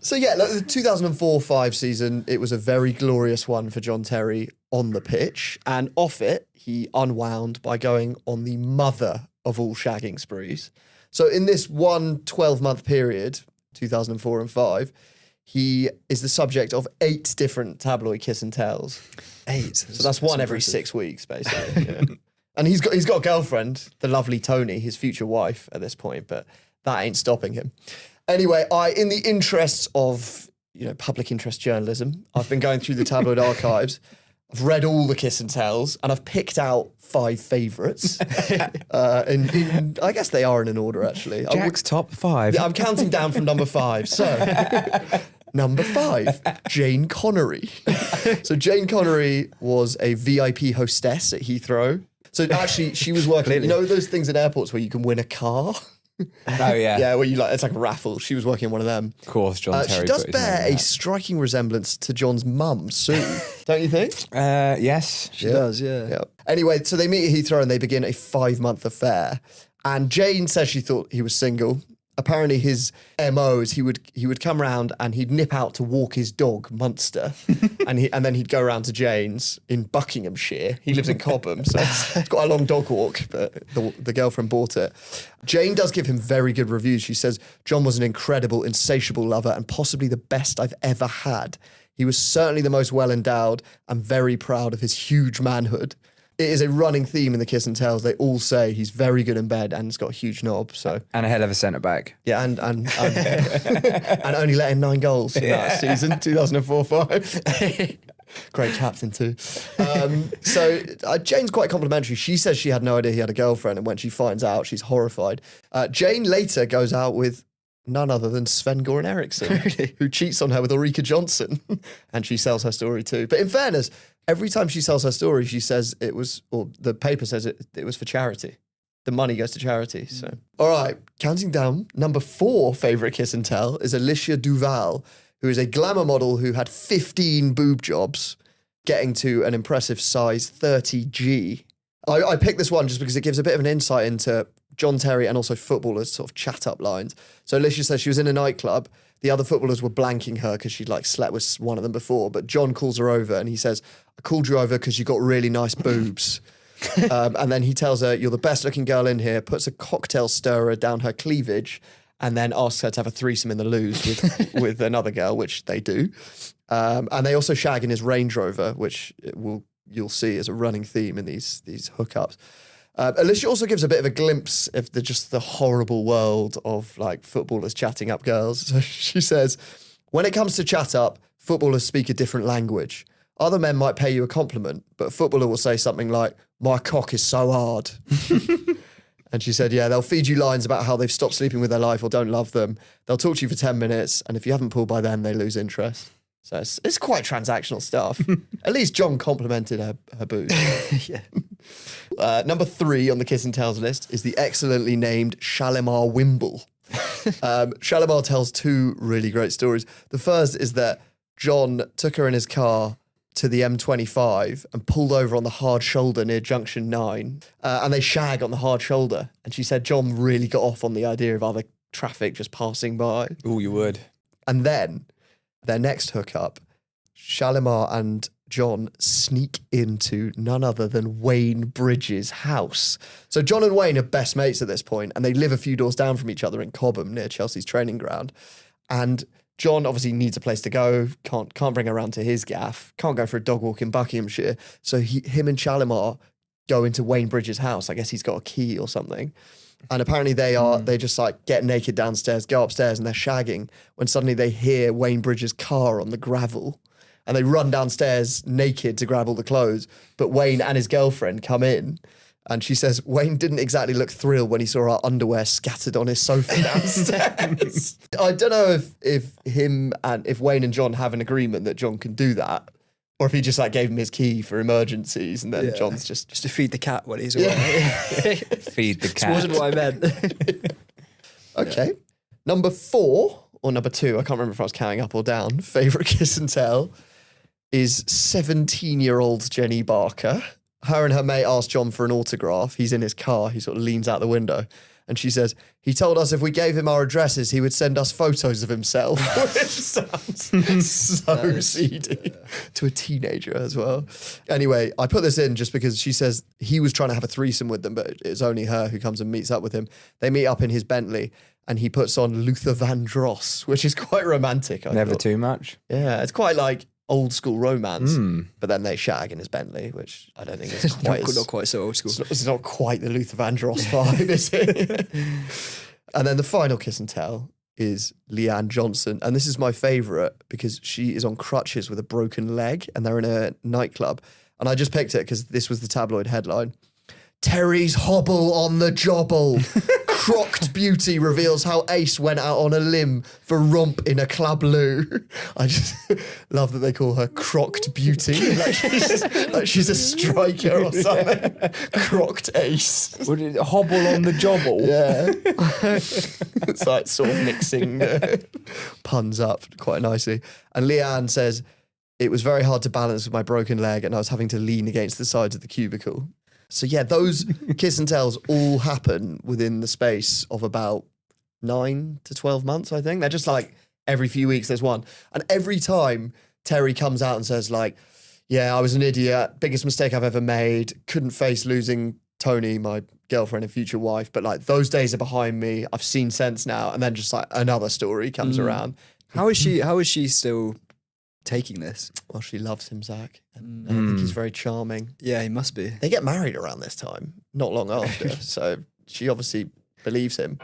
So yeah, look, the 2004-05 season, it was a very glorious one for John Terry on the pitch. And off it, he unwound by going on the mother of all shagging sprees. So in this one 12-month period, 2004 and 5, he is the subject of 8 different tabloid kiss and tells. 8? So that's one every 6 weeks, basically. Yeah. And he's got a girlfriend, the lovely Tony, his future wife at this point, but that ain't stopping him. Anyway, in the interests of, public interest journalism, I've been going through the tabloid archives. I've read all the kiss and tells, and I've picked out 5 favourites. And I guess they are in an order, actually. Jack's top 5. Yeah, I'm counting down from number 5. So, number 5, Jane Connery. So Jane Connery was a VIP hostess at Heathrow. So actually, she was working, those things in airports where you can win a car? Oh, yeah. Yeah, where it's like a raffle. She was working on one of them. Of course, John Terry. She does bear a striking resemblance to John's mum, Sue. Don't you think? Yes, she does, yeah. Anyway, so they meet at Heathrow and they begin a 5-month affair. And Jane says she thought he was single. Apparently his MO is he would come round and he'd nip out to walk his dog, Munster. and then he'd go around to Jane's in Buckinghamshire. He lives in Cobham, so it's got a long dog walk, but the girlfriend bought it. Jane does give him very good reviews. She says, John was an incredible, insatiable lover and possibly the best I've ever had. He was certainly the most well-endowed and very proud of his huge manhood. It is a running theme in the kiss and tells. They all say he's very good in bed and he's got a huge knob. So and a hell of a centre back. Yeah, and only let in 9 goals in that season, 2004-05. Great captain too. So Jane's quite complimentary. She says she had no idea he had a girlfriend, and when she finds out, she's horrified. Jane later goes out with none other than Sven-Goran Eriksson, who cheats on her with Ulrika Johnson, and she sells her story too. But in fairness, every time she sells her story, she says it was, or the paper says it was for charity. The money goes to charity. So, all right, counting down, number 4 favourite kiss and tell is Alicia Duval, who is a glamour model who had 15 boob jobs, getting to an impressive size 30G. I picked this one just because it gives a bit of an insight into John Terry and also footballers' sort of chat-up lines. So Alicia says she was in a nightclub. The other footballers were blanking her because she'd slept with one of them before. But John calls her over and he says, I called you over because you got really nice boobs. And then he tells her, you're the best looking girl in here, puts a cocktail stirrer down her cleavage, and then asks her to have a threesome in the loos with another girl, which they do. And they also shag in his Range Rover, which you'll see as a running theme in these hookups. Alicia also gives a bit of a glimpse of the horrible world of footballers chatting up girls. So she says, when it comes to chat up, footballers speak a different language. Other men might pay you a compliment, but a footballer will say something like, my cock is so hard. And she said, yeah, they'll feed you lines about how they've stopped sleeping with their life or don't love them. They'll talk to you for 10 minutes, and if you haven't pulled by then, they lose interest. So it's quite transactional stuff. At least John complimented her booze. Yeah. Number 3 on the kiss and tells list is the excellently named Shalimar Wimble. Shalimar tells 2 really great stories. The first is that John took her in his car to the M25 and pulled over on the hard shoulder near Junction 9. And they shag on the hard shoulder. And she said John really got off on the idea of other traffic just passing by. Oh, you would. And then their next hookup, Shalimar and John sneak into none other than Wayne Bridges' house. So John and Wayne are best mates at this point, and they live a few doors down from each other in Cobham near Chelsea's training ground. And John obviously needs a place to go, can't bring her around to his gaff, can't go for a dog walk in Buckinghamshire. So him and Shalimar go into Wayne Bridges' house. I guess he's got a key or something. And apparently they just get naked downstairs, go upstairs, and they're shagging when suddenly they hear Wayne Bridges' car on the gravel. And they run downstairs naked to grab all the clothes. But Wayne and his girlfriend come in. And she says, Wayne didn't exactly look thrilled when he saw our underwear scattered on his sofa downstairs. I don't know if Wayne and John have an agreement that John can do that. Or if he just gave him his key for emergencies and then John's just to feed the cat when he's away. Feed the cat. This wasn't what I meant. Okay. Number 4, or number 2, I can't remember if I was counting up or down, favourite kiss and tell is 17-year-old Jenny Barker. Her and her mate asked John for an autograph. He's in his car. He sort of leans out the window. And she says, he told us if we gave him our addresses, he would send us photos of himself, which sounds so seedy to a teenager as well. Anyway, I put this in just because she says he was trying to have a threesome with them, but it's only her who comes and meets up with him. They meet up in his Bentley and he puts on Luther Vandross, which is quite romantic. I Never thought. too much. Yeah, it's quite like old school romance, but then they shag in his Bentley, which I don't think is quite not quite so old school. It's not quite the Luther Vandross vibe, is it? And then the final kiss and tell is Leanne Johnson. And this is my favourite because she is on crutches with a broken leg and they're in a nightclub. And I just picked it because this was the tabloid headline. Terry's hobble on the jobble. Crocked beauty reveals how Ace went out on a limb for romp in a club loo. I just love that they call her Crocked Beauty. like she's a striker or something. Crocked Ace. Would it hobble on the jobble? Yeah. It's like sort of mixing puns up quite nicely. And Leanne says, it was very hard to balance with my broken leg and I was having to lean against the sides of the cubicle. So yeah, those kiss and tells all happen within the space of about 9 to 12 months, I think. They're just like every few weeks there's one. And every time Terry comes out and says like, yeah, I was an idiot, biggest mistake I've ever made, couldn't face losing Tony, my girlfriend and future wife, but like those days are behind me, I've seen sense now. And then just like another story comes around. How is she still taking this? Well, she loves him, Zach. And I think he's very charming. Yeah, he must be. They get married around this time, not long after. So she obviously believes him.